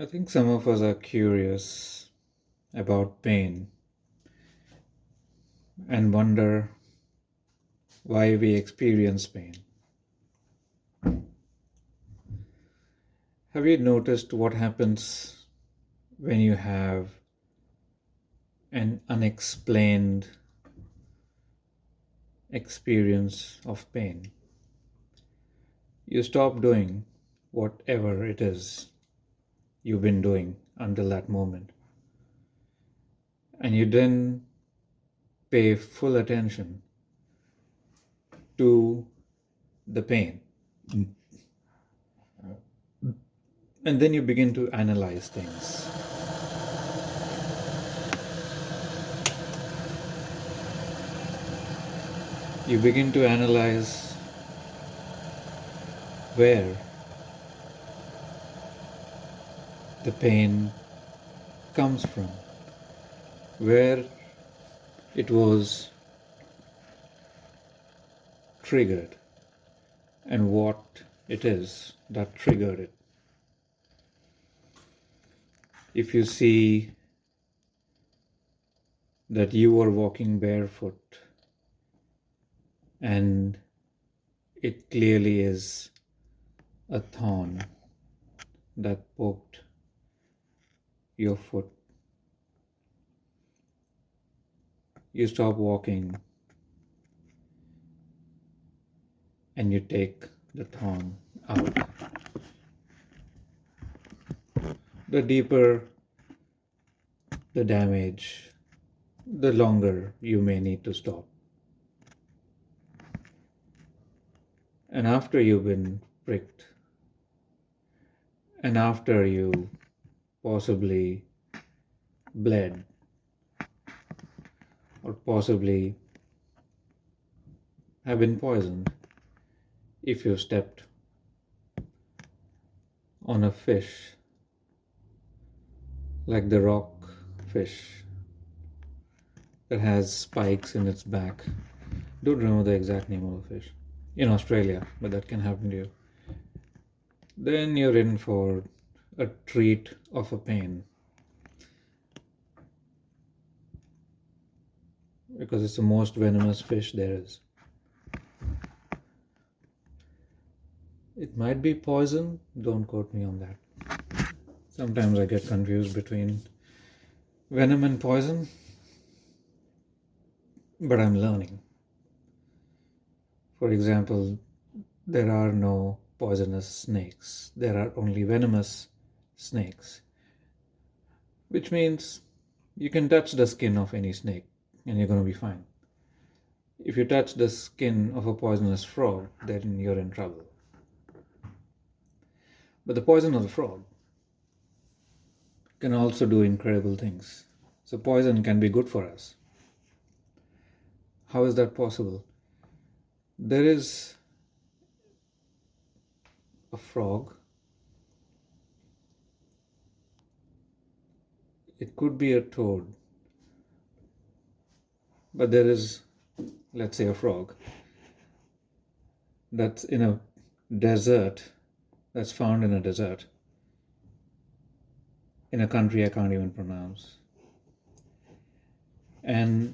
I think some of us are curious about pain and wonder why we experience pain. Have you noticed what happens when you have an unexplained experience of pain? You stop doing whatever it is you've been doing until that moment, and you then pay full attention to the pain. And then you begin to analyze things. You begin to analyze where the pain comes from, where it was triggered, and what it is that triggered it. If you see that you were walking barefoot and it clearly is a thorn that poked your foot, you stop walking and you take the thorn out. The deeper the damage, the longer you may need to stop. And after you've been pricked, and after you possibly bled, or possibly have been poisoned if you stepped on a fish like the rock fish that has spikes in its back. Don't remember the exact name of the fish in Australia, but that can happen to you. Then you're in for a treat of a pain, because it's the most venomous fish there is. It might be poison, don't quote me on that. Sometimes I get confused between venom and poison, but I'm learning. For example, there are no poisonous snakes. There are only venomous snakes, which means you can touch the skin of any snake and you're going to be fine. If you touch the skin of a poisonous frog, then you're in trouble. But the poison of the frog can also do incredible things. So poison can be good for us. How is that possible? There is a frog. It could be a toad. But there is, let's say, a frog that's in a desert, that's found in a desert, in a country I can't even pronounce. And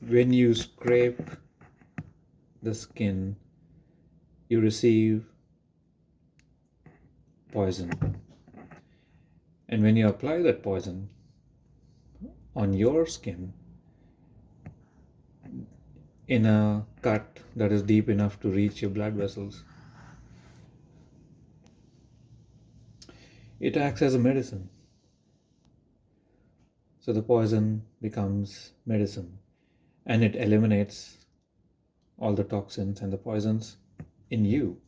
when you scrape the skin, you receive poison. And when you apply that poison on your skin, in a cut that is deep enough to reach your blood vessels, it acts as a medicine. So the poison becomes medicine, and it eliminates all the toxins and the poisons in you.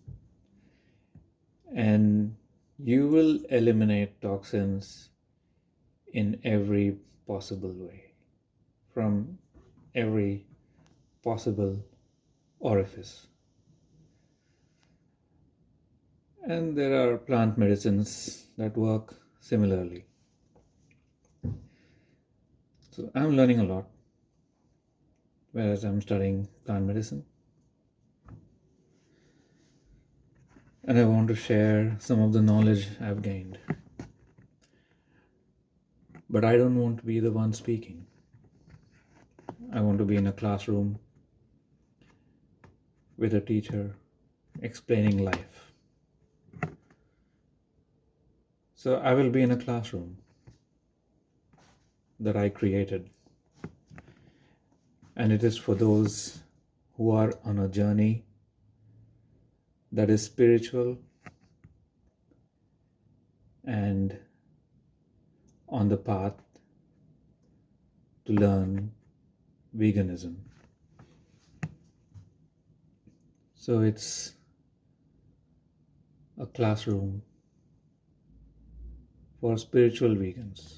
And you will eliminate toxins in every possible way, from every possible orifice. And there are plant medicines that work similarly. So I'm learning a lot, whereas I'm studying plant medicine. And I want to share some of the knowledge I've gained. But I don't want to be the one speaking. I want to be in a classroom with a teacher explaining life. So I will be in a classroom that I created. And it is for those who are on a journey that is spiritual and on the path to learn veganism. So it's a classroom for spiritual vegans.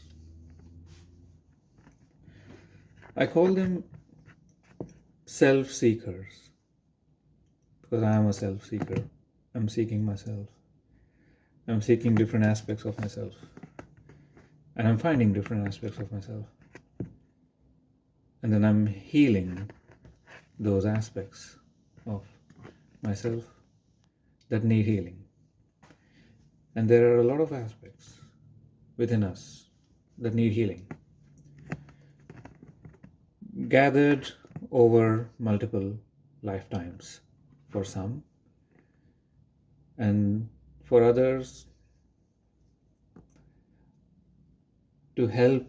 I call them self-seekers because I am a self-seeker. I'm seeking myself. I'm seeking different aspects of myself. And I'm finding different aspects of myself. And then I'm healing those aspects of myself that need healing. And there are a lot of aspects within us that need healing, gathered over multiple lifetimes for some, and for others to help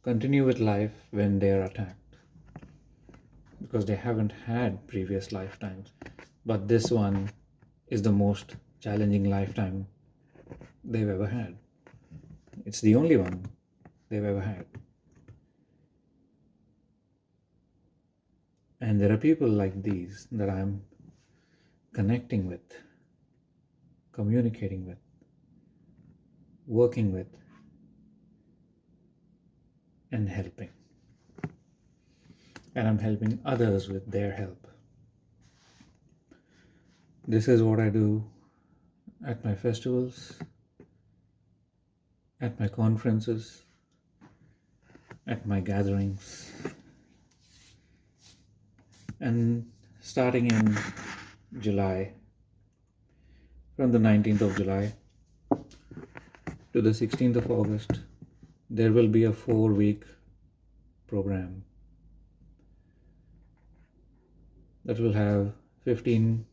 continue with life when they are attacked, because they haven't had previous lifetimes, but this one is the most challenging lifetime they've ever had. It's the only one they've ever had. And there are people like these that I'm connecting with, communicating with, working with, and helping. And I'm helping others with their help. This is what I do at my festivals, at my conferences, at my gatherings. And starting in July, from the 19th of July to the 16th of August, there will be a 4-week program that will have 15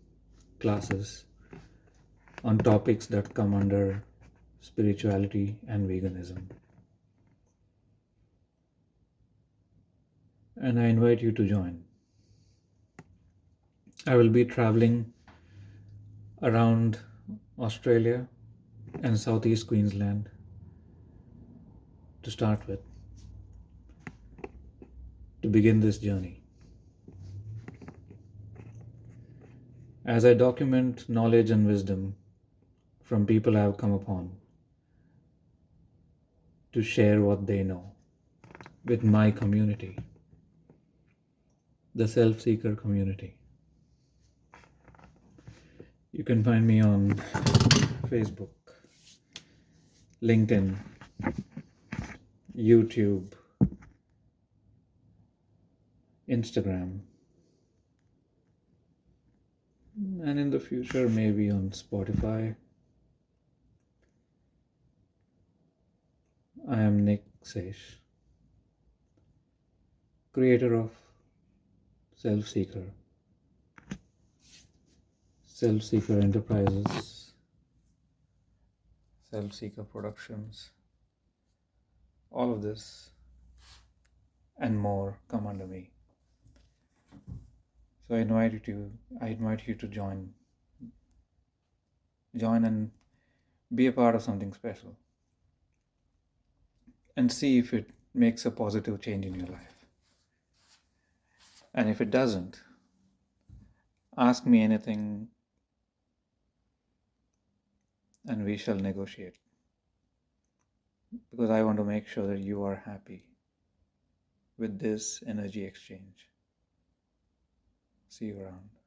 classes on topics that come under spirituality and veganism. And I invite you to join. I will be traveling around Australia and Southeast Queensland to start with, to begin this journey. As I document knowledge and wisdom from people I have come upon, to share what they know with my community, the Selfseeker community. You can find me on Facebook, LinkedIn, YouTube, Instagram, and in the future maybe on Spotify. I am Nick Sesh, creator of Selfseeker, Selfseeker Enterprises, Selfseeker Productions. All of this and more come under me. So I invite you to join and be a part of something special, and see if it makes a positive change in your life. And if it doesn't, ask me anything and we shall negotiate, because I want to make sure that you are happy with this energy exchange. See you around.